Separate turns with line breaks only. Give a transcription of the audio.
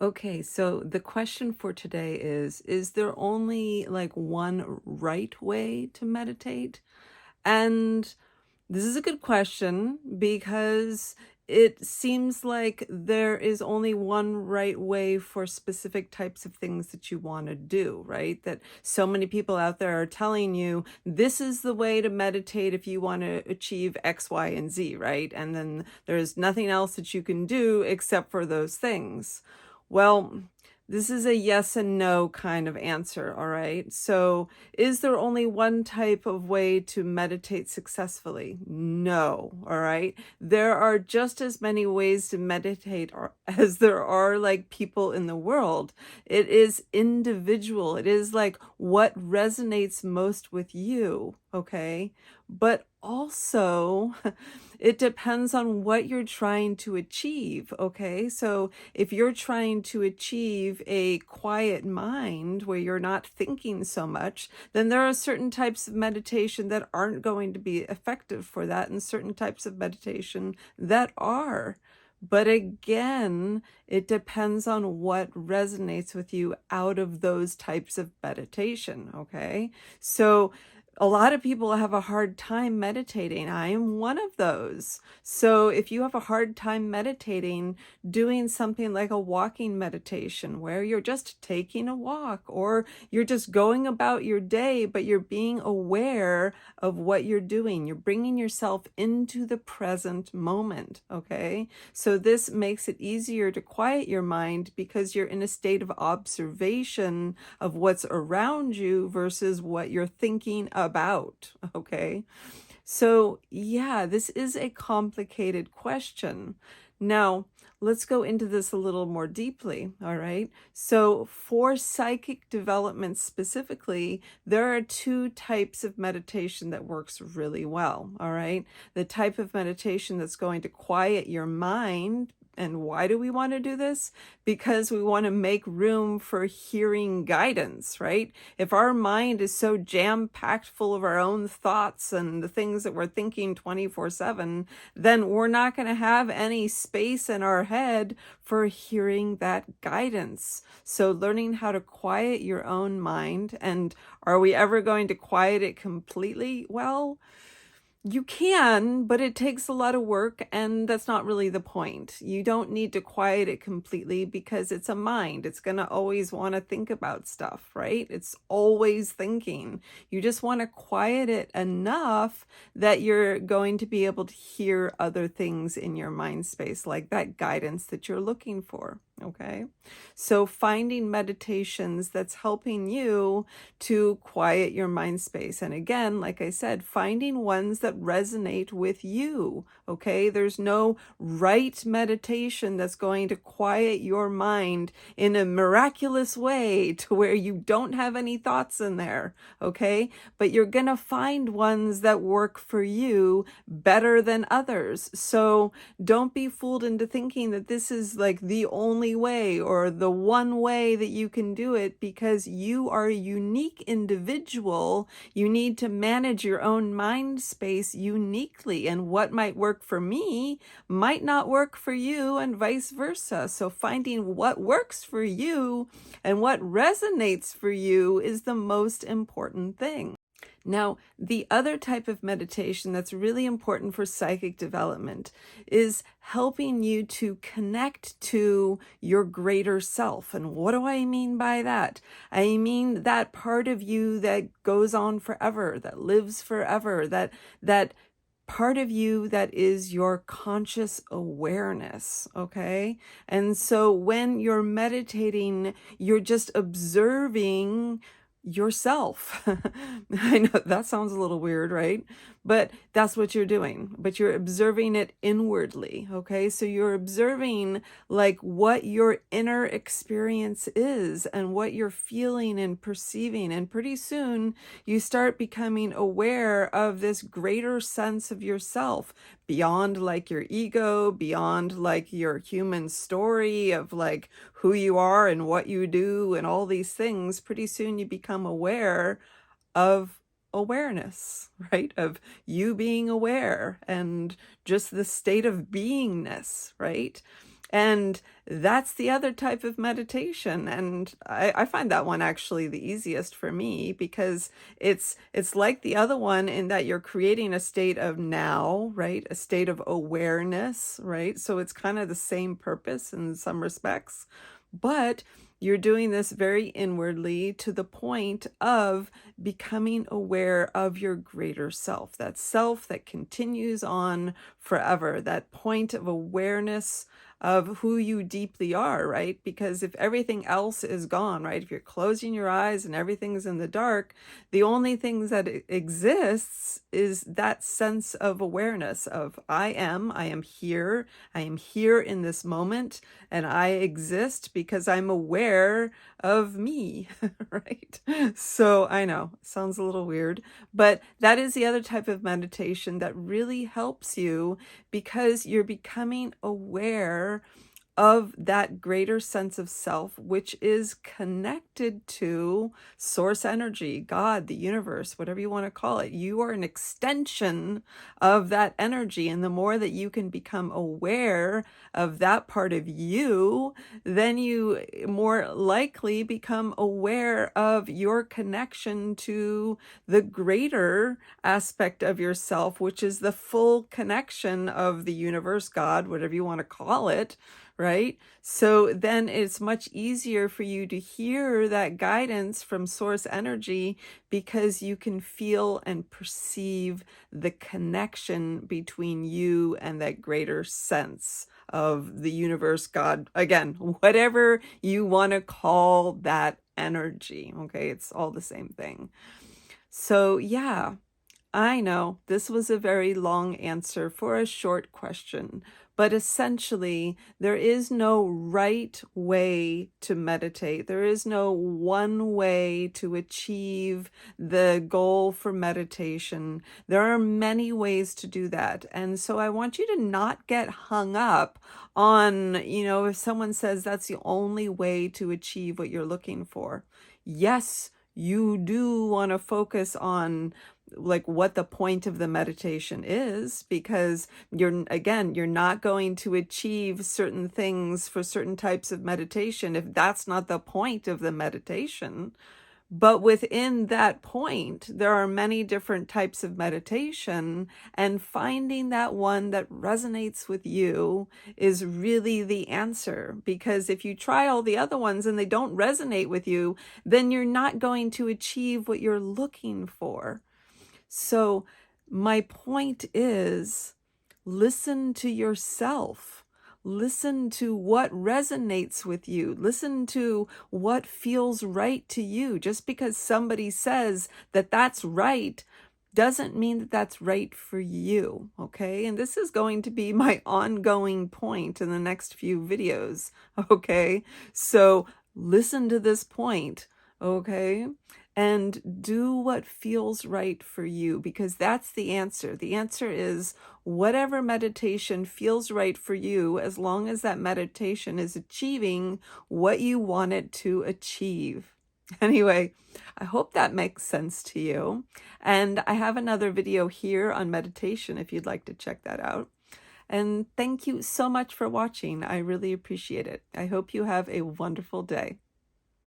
Okay, so the question for today is there only like one right way to meditate? And this is a good question because it seems like there is only one right way for specific types of things that you want to do, right? That so many people out there are telling you this is the way to meditate if you want to achieve X, Y, and Z, right? And then there's nothing else that you can do except for those things. Well, this is a yes and no kind of answer, all right? So, is there only one type of way to meditate successfully? No, all right? There are just as many ways to meditate as there are like people in the world. It is individual. It is like what resonates most with you, okay? But also, it depends on what you're trying to achieve, okay? So, if you're trying to achieve a quiet mind where you're not thinking so much, then there are certain types of meditation that aren't going to be effective for that, and certain types of meditation that are. But again, it depends on what resonates with you out of those types of meditation, okay? So, a lot of people have a hard time meditating. I am one of those. So if you have a hard time meditating, doing something like a walking meditation where you're just taking a walk or you're just going about your day, but you're being aware of what you're doing. You're bringing yourself into the present moment, okay? So this makes it easier to quiet your mind because you're in a state of observation of what's around you versus what you're thinking about, okay? So, yeah, this is a complicated question. Now, let's go into this a little more deeply, all right? So, for psychic development specifically, there are two types of meditation that works really well, all right? The type of meditation that's going to quiet your mind. And why do we want to do this? Because we want to make room for hearing guidance, right? If our mind is so jam-packed full of our own thoughts and the things that we're thinking 24/7, then we're not going to have any space in our head for hearing that guidance. So learning how to quiet your own mind, and are we ever going to quiet it completely? Well, you can, but it takes a lot of work, and that's not really the point. You don't need to quiet it completely because it's a mind. It's going to always want to think about stuff, right? It's always thinking. You just want to quiet it enough that you're going to be able to hear other things in your mind space, like that guidance that you're looking for, okay? So finding meditations that's helping you to quiet your mind space. And again, like I said, finding ones that resonate with you, okay? There's no right meditation that's going to quiet your mind in a miraculous way to where you don't have any thoughts in there, okay? But you're going to find ones that work for you better than others. So don't be fooled into thinking that this is like the only way or the one way that you can do it, because you are a unique individual. You need to manage your own mind space uniquely, and what might work for me might not work for you, and vice versa. So finding what works for you and what resonates for you is the most important thing. Now, the other type of meditation that's really important for psychic development is helping you to connect to your greater self. And what do I mean by that? I mean that part of you that goes on forever, that lives forever, that part of you that is your conscious awareness, okay? And so when you're meditating, you're just observing yourself. I know that sounds a little weird, right? But that's what you're doing. But you're observing it inwardly, okay? So you're observing like what your inner experience is and what you're feeling and perceiving. And pretty soon you start becoming aware of this greater sense of yourself beyond like your ego, beyond like your human story of like who you are and what you do and all these things. Pretty soon you become aware of awareness, right? Of you being aware and just the state of beingness, right? And that's the other type of meditation. And I find that one actually the easiest for me because it's like the other one in that you're creating a state of now, right? A state of awareness, right? So it's kind of the same purpose in some respects, but you're doing this very inwardly to the point of becoming aware of your greater self that continues on forever, that point of awareness of who you deeply are, right? Because if everything else is gone, right? If you're closing your eyes and everything's in the dark, the only things that exists is that sense of awareness of I am here in this moment, and I exist because I'm aware of me, right? So I know, sounds a little weird, but that is the other type of meditation that really helps you because you're becoming aware of that greater sense of self, which is connected to source energy, God, the universe, whatever you want to call it. You are an extension of that energy. And the more that you can become aware of that part of you, then you more likely become aware of your connection to the greater aspect of yourself, which is the full connection of the universe, God, whatever you want to call it, right? So then it's much easier for you to hear that guidance from source energy because you can feel and perceive the connection between you and that greater sense of the universe, God, again, whatever you want to call that energy. Okay, it's all the same thing. So yeah, I know this was a very long answer for a short question, but essentially, there is no right way to meditate. There is no one way to achieve the goal for meditation. There are many ways to do that. And so I want you to not get hung up on, if someone says that's the only way to achieve what you're looking for. Yes, you do want to focus on like what the point of the meditation is, because you're not going to achieve certain things for certain types of meditation if that's not the point of the meditation. But within that point, there are many different types of meditation, and finding that one that resonates with you is really the answer. Because if you try all the other ones and they don't resonate with you, then you're not going to achieve what you're looking for. So my point is, listen to yourself. Listen to what resonates with you. Listen to what feels right to you. Just because somebody says that that's right doesn't mean that that's right for you, okay? And this is going to be my ongoing point in the next few videos, okay? So listen to this point, okay? And do what feels right for you, because that's the answer. The answer is whatever meditation feels right for you, as long as that meditation is achieving what you want it to achieve. Anyway, I hope that makes sense to you. And I have another video here on meditation if you'd like to check that out. And thank you so much for watching. I really appreciate it. I hope you have a wonderful day.